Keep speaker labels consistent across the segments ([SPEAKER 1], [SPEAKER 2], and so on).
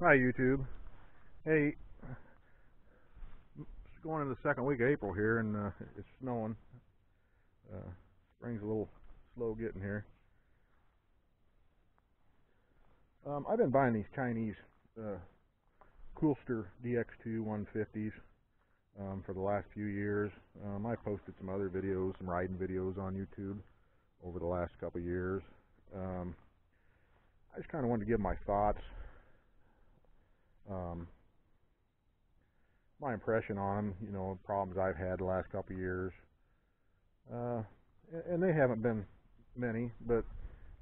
[SPEAKER 1] Hi YouTube. Hey, it's going into the second week of April here, and it's snowing. Spring's a little slow getting here. I've been buying these Chinese Coolster DX2 150s for the last few years. I posted some other videos, some riding videos on YouTube over the last couple of years. I just kind of wanted to give my thoughts, my impression on them, problems I've had the last couple of years. And they haven't been many, but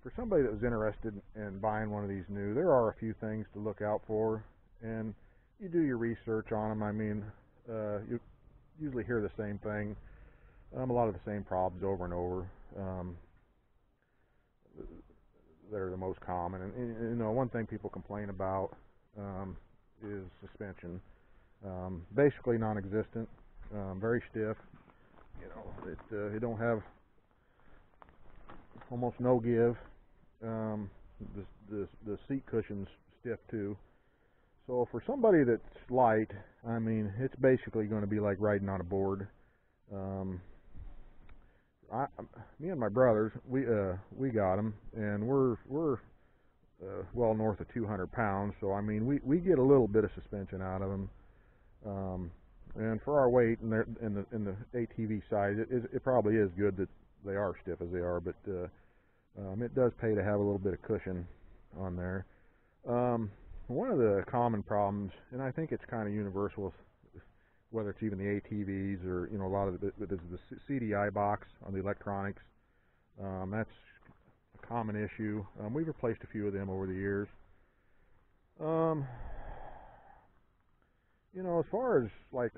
[SPEAKER 1] for somebody that was interested in buying one of these new, there are a few things to look out for, and you do your research on them. I mean, you usually hear the same thing, a lot of the same problems over and over. They're the most common, and one thing people complain about is suspension. Basically non-existent, very stiff. It don't have almost no give. The seat cushion's stiff too. So for somebody that's light, I mean, it's basically going to be like riding on a board. Me and my brothers, we got them, and we're well north of 200 pounds. So I mean, we get a little bit of suspension out of them. And for our weight and the ATV size, it probably is good that they are stiff as they are, but it does pay to have a little bit of cushion on there. One of the common problems, and I think it's kind of universal, whether it's even the ATVs or a lot of it is the CDI box on the electronics. That's a common issue. We've replaced a few of them over the years. As far as like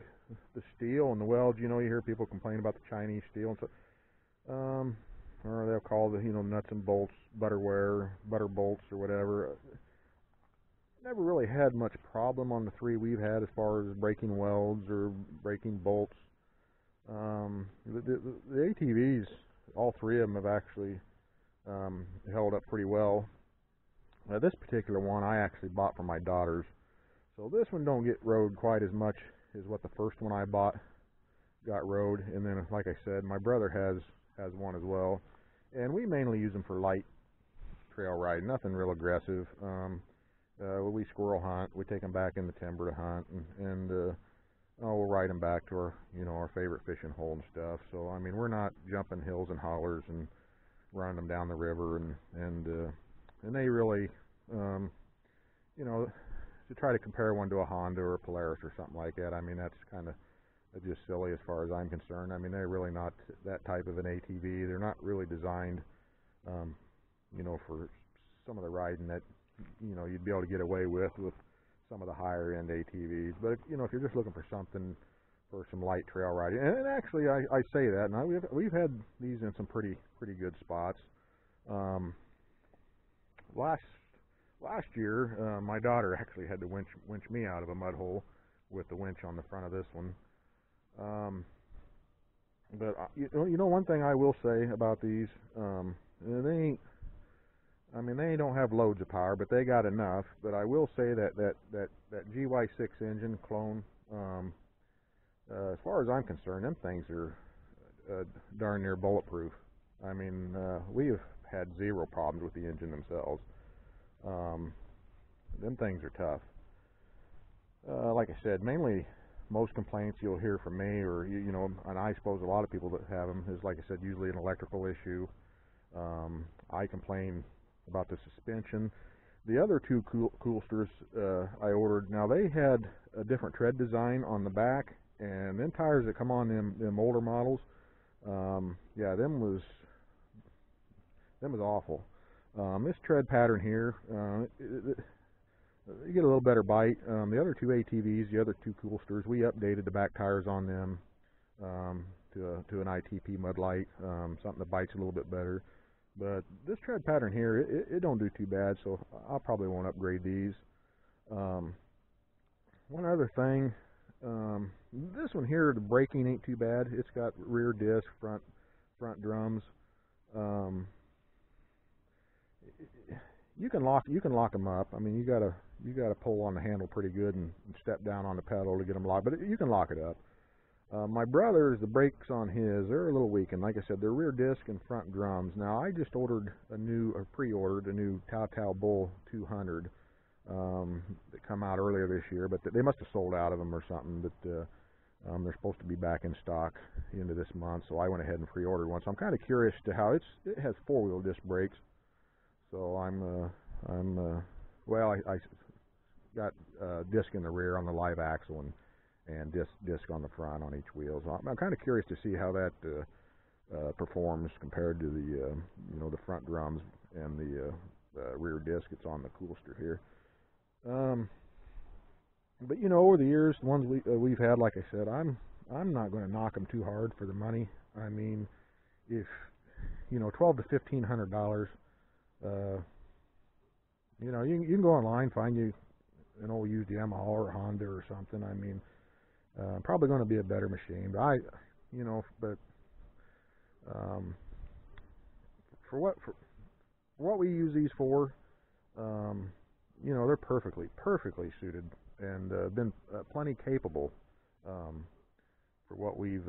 [SPEAKER 1] the steel and the welds, you hear people complain about the Chinese steel, and so, or they'll call the nuts and bolts butter bolts or whatever. Never really had much problem on the three we've had as far as breaking welds or breaking bolts. The ATVs, all three of them have actually held up pretty well. This particular one I actually bought for my daughters. So this one don't get rode quite as much as what the first one I bought got rode. And then, like I said, my brother has one as well. And we mainly use them for light trail riding, nothing real aggressive. We squirrel hunt. We take them back in the timber to hunt, and we'll ride them back to our our favorite fishing hole and stuff. So I mean, we're not jumping hills and hollers and running them down the river, and they really to try to compare one to a Honda or a Polaris or something like that, I mean, that's kind of just silly as far as I'm concerned. I mean, they're really not that type of an ATV. They're not really designed, for some of the riding that, you'd be able to get away with some of the higher end ATVs. But, if you're just looking for something for some light trail riding, and actually I say that, and we've had these in some pretty good spots. Last year, my daughter actually had to winch me out of a mud hole with the winch on the front of this one. But one thing I will say about these, they don't have loads of power, but they got enough. But I will say that GY6 engine clone, as far as I'm concerned, them things are darn near bulletproof. I mean, we have had zero problems with the engine themselves. Them things are tough. Like I said, mainly most complaints you'll hear from me, or and I suppose a lot of people that have them, is, like I said, usually an electrical issue. I complain about the suspension. The other two Coolsters I ordered, now they had a different tread design on the back, and them tires that come on them older models, yeah, them was awful. This tread pattern here, you get a little better bite. The other two ATVs, the other two Coolsters, we updated the back tires on them to an ITP mud light, something that bites a little bit better. But this tread pattern here, it don't do too bad, so I probably won't upgrade these. One other thing, this one here, the braking ain't too bad. It's got rear disc, front drums. You can lock them up. I mean, you you got to pull on the handle pretty good and step down on the pedal to get them locked, but you can lock it up. My brother's, the brakes on his, they're a little weak, and like I said, they're rear disc and front drums. Now, I just pre-ordered a new Tao Bull 200 that come out earlier this year, but they must have sold out of them or something, but they're supposed to be back in stock into this month, so I went ahead and pre-ordered one. So I'm kind of curious to how it has four-wheel disc brakes, so I got disc in the rear on the live axle and disc on the front on each wheel. So I'm kind of curious to see how that performs compared to the front drums and the rear disc that's on the Coolster here. But over the years, the ones we've had, like I said, I'm not going to knock them too hard for the money. I mean, if $1,200 to $1,500, you can go online, find you an old used Yamaha or Honda or something. I mean, probably going to be a better machine. But for what we use these for, they're perfectly suited and been plenty capable for what we've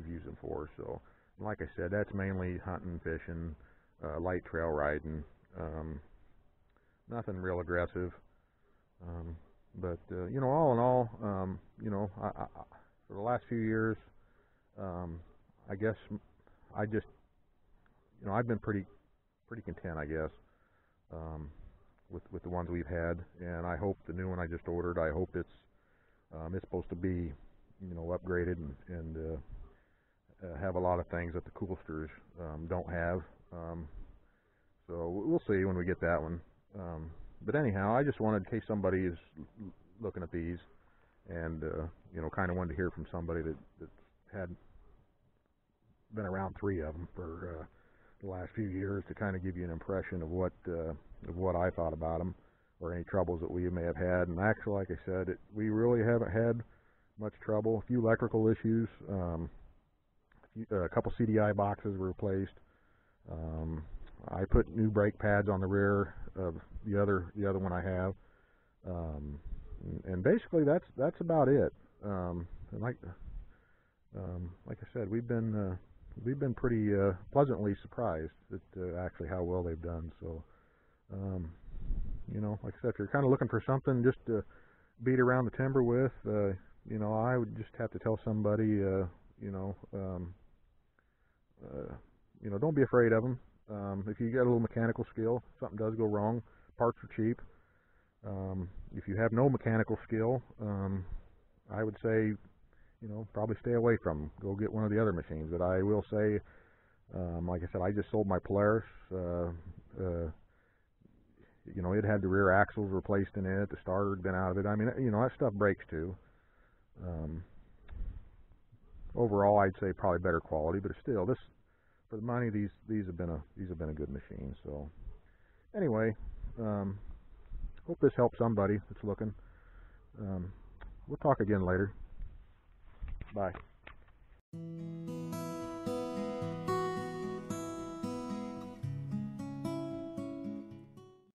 [SPEAKER 1] used them for. So, like I said, that's mainly hunting, fishing, light trail riding. Nothing real aggressive. But all in all, I for the last few years, I guess I just, I've been pretty content, I guess, with the ones we've had, and I hope the new one I just ordered, I hope it's supposed to be, upgraded and have a lot of things that the Coolsters don't have. So we'll see when we get that one. But anyhow, I just wanted, in case somebody is looking at these, and kind of wanted to hear from somebody that had been around three of them for the last few years, to kind of give you an impression of what I thought about them, or any troubles that we may have had. And actually, like I said, we really haven't had much trouble. A few electrical issues, a couple CDI boxes were replaced. I put new brake pads on the rear of the other one I have, and basically that's about it. And like I said, we've been pretty pleasantly surprised at actually how well they've done. So, like I said, if you're kind of looking for something just to beat around the timber with, I would just have to tell somebody, don't be afraid of them. If you get a little mechanical skill, something does go wrong, parts are cheap. If you have no mechanical skill, I would say, probably stay away from them. Go get one of the other machines. But I will say, like I said, I just sold my Polaris. It had the rear axles replaced in it. The starter had been out of it. I mean, that stuff breaks too. Overall, I'd say probably better quality, but still, for the money, these have been a good machine. So, anyway, hope this helps somebody that's looking. We'll talk again later. Bye.